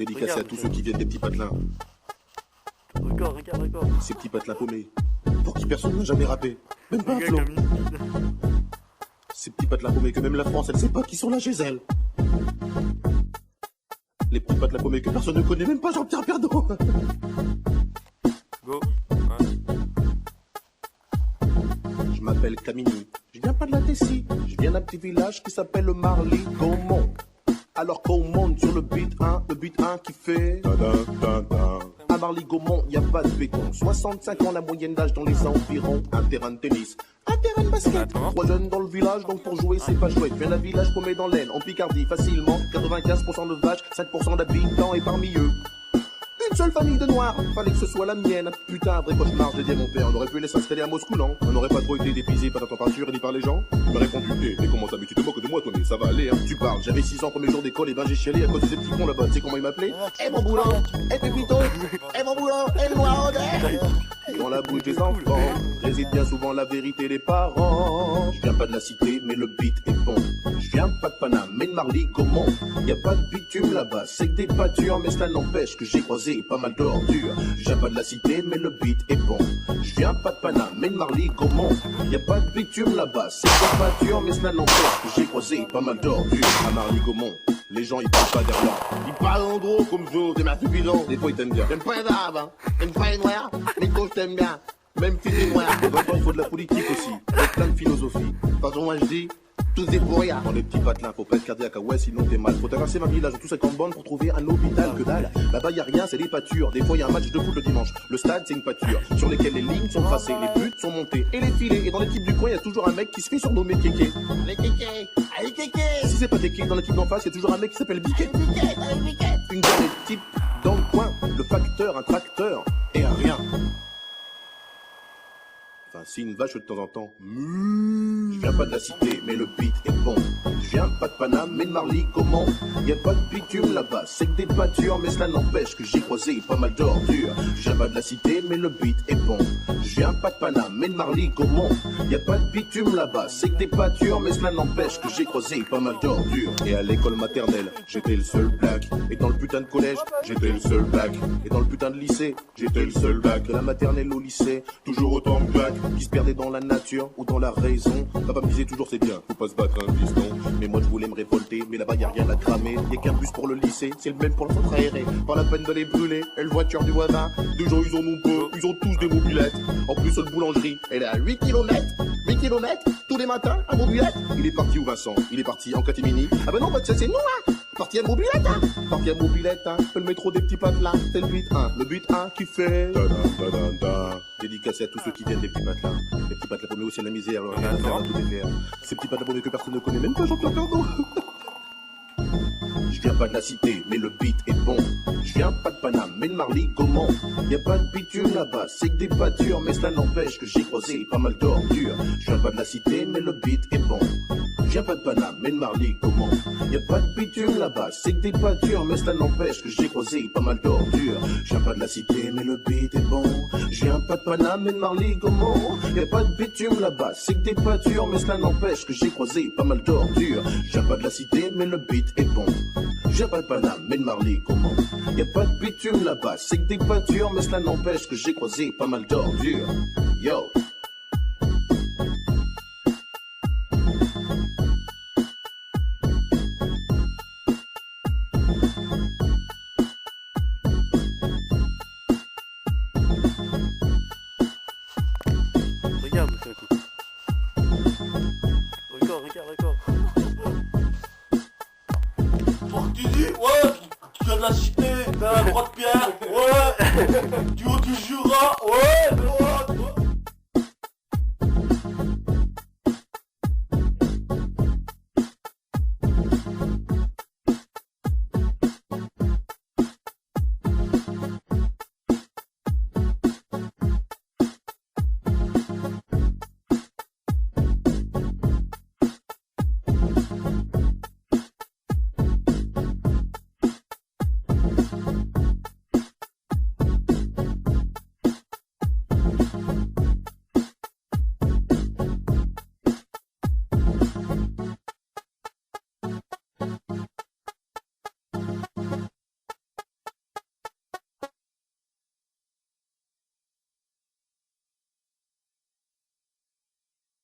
Dédicacé à tous ceux qui viennent des petits patelins. Regarde. Ces petits patelins paumés. Pour qui personne n'a jamais rappé. Même pas un flow. Ces petits patelins paumés que même la France, elle sait pas qui sont là chez elle. Les petits patelins paumés que personne ne connaît, même pas Jean-Pierre Pernaut. Go. Je m'appelle Camini. Je viens pas de la Tessie. Je viens d'un petit village qui s'appelle Marly-Gaumont. Alors qu'on monte sur le beat 1 qui fait à Marly-Gaumont, y a pas de béton. 65 ans la moyenne d'âge dans les environs. Un terrain de tennis, un terrain de basket. 3 jeunes dans le village, donc pour jouer c'est pas chouette. Viens d'un village paumé dans l'aine, en Picardie, facilement. 95% de vaches, 5% d'habitants et parmi eux une seule famille de noirs, fallait que ce soit la mienne. Putain, un vrai cauchemar, j'ai dit à mon père. On aurait pu les s'installer à Moscou, non? On n'aurait pas trop été dépisé par la température ni par les gens. Il m'a répondu, mais comment ça, mais tu te moques de moi, Tony, ça va aller, hein. Tu parles, j'avais 6 ans, premier jour d'école, et ben j'ai chialé à cause de ces petits cons là-bas. Tu sais comment il m'appelait? Eh mon boulot, eh Pépito, eh mon boulot, eh le noir dans la bouche des enfants, réside bien souvent la vérité des parents. Je viens pas de la cité, mais le beat est bon. Je viens pas de Paname, mais de Marly-Gaumont. Y a pas de bitume là-bas, c'est que des pâtures, mais cela n'empêche que j'ai croisé pas mal d'ordures. Je viens pas de la cité, mais le beat est bon. Je viens pas de Paname, mais de Marly-Gaumont. Y a pas de bitume là-bas, c'est que des pâtures, mais cela n'empêche que j'ai croisé pas mal d'ordures. À Marly-Gaumont, les gens ils parlent pas derrière. Ils parlent en gros comme vous, des merdes bidons. Des fois ils t'aiment bien. J'aime pas les arabes, hein. J'aime pas les noirs, mais quand je t'aime bien. Même si t'es noir, de temps en temps il faut de la politique aussi. Avec plein de philosophie. De toute façon moi je dis, tous des pourriards. Dans les petits patelins, faut pas être cardiaque, ouais, sinon t'es mal. Faut traverser ma village, tous 50 bornes pour trouver un hôpital que dalle. Là-bas y a rien, c'est des pâtures. Des fois y a un match de foot le dimanche. Le stade c'est une pâture sur lesquelles les lignes sont tracées, les buts sont montés et les filets. Et dans l'équipe du coin y a toujours un mec qui se fait surnommer Kéké. Les Kéké, allez Kéké. Si c'est pas Kéké, dans l'équipe d'en face y a toujours un mec qui s'appelle Biquet. Une dernière type dans le coin, le facteur, un tracteur et un rien. Enfin, si une vache de temps en temps. Je viens pas de la cité, mais le beat est bon. Je viens pas de Paname, mais de Marly-Gaumont. Y a pas de bitume là-bas, c'est que des pâtures, mais cela n'empêche que j'ai croisé pas mal d'ordures. Je viens pas de la cité, mais le beat est bon. Je viens pas de Paname, mais de Marly-Gaumont. Y a pas de bitume là-bas, c'est que des pâtures, mais cela n'empêche que j'ai croisé pas mal d'ordures. Et à l'école maternelle, j'étais le seul black. Et dans le putain de collège, j'étais le seul black. Et dans le putain de lycée, j'étais le seul black. De la maternelle au lycée, toujours autant de black. Qui se perdait dans la nature ou dans la raison. Papa me disait toujours c'est bien, faut pas se battre un piston. Mais moi je voulais me révolter, mais là-bas y a rien à cramer. Y a qu'un bus pour le lycée, c'est le même pour le centre aéré. Pas la peine de les brûler, et le voiture du voisin. Des gens ils en ont peu, ils ont tous des mobilettes. En plus le boulangerie, elle est à 8 km. 8 km, tous les matins, à mobilette. Il est parti où Vincent? Il est parti en catimini. Ah ben non, bah ça c'est nous hein. Parti à mobilette hein. Parti à mobilette hein. Le métro des petits patelins, c'est le but 1. Le but 1 qui fait dédicacé à tous ceux qui viennent des petits patelins. Les petits patelins paumés aussi à la misère, alors rien à faire à tout défaire. Ces petits patelins paumés que personne ne connaît, même pas Jean-Pierre Pernaut. Je viens pas de la cité, mais le beat est bon. Je viens pas de Paname, mais de Marly-Gaumont. Y a pas de bitume là-bas, c'est que des pâtures, mais cela n'empêche que j'ai croisé pas mal d'ordures. Je viens pas de la cité, mais le beat est bon. Je viens pas de Paname, mais de Marly-Gaumont. Y a pas de bitume là-bas, c'est que des pâtures, mais cela n'empêche que j'ai croisé pas mal d'ordures. Je viens pas de la cité, mais le beat est bon. Je viens pas de Paname, mais de Marly-Gaumont. Y a pas de bitume là-bas, c'est que des pâtures, mais cela n'empêche que j'ai croisé pas mal d'ordures. Je viens pas de la cité, mais le beat est bon. Je viens pas de Paname, mais de Marly-Gaumont. Y a pas de bitume là-bas, c'est que des pâtures, mais cela n'empêche que j'ai croisé pas mal d'ordures. Yo. Regarde. Pour que tu dis, ouais, tu viens de la cité, t'as la droite pierre, ouais, tu joueras, ouais,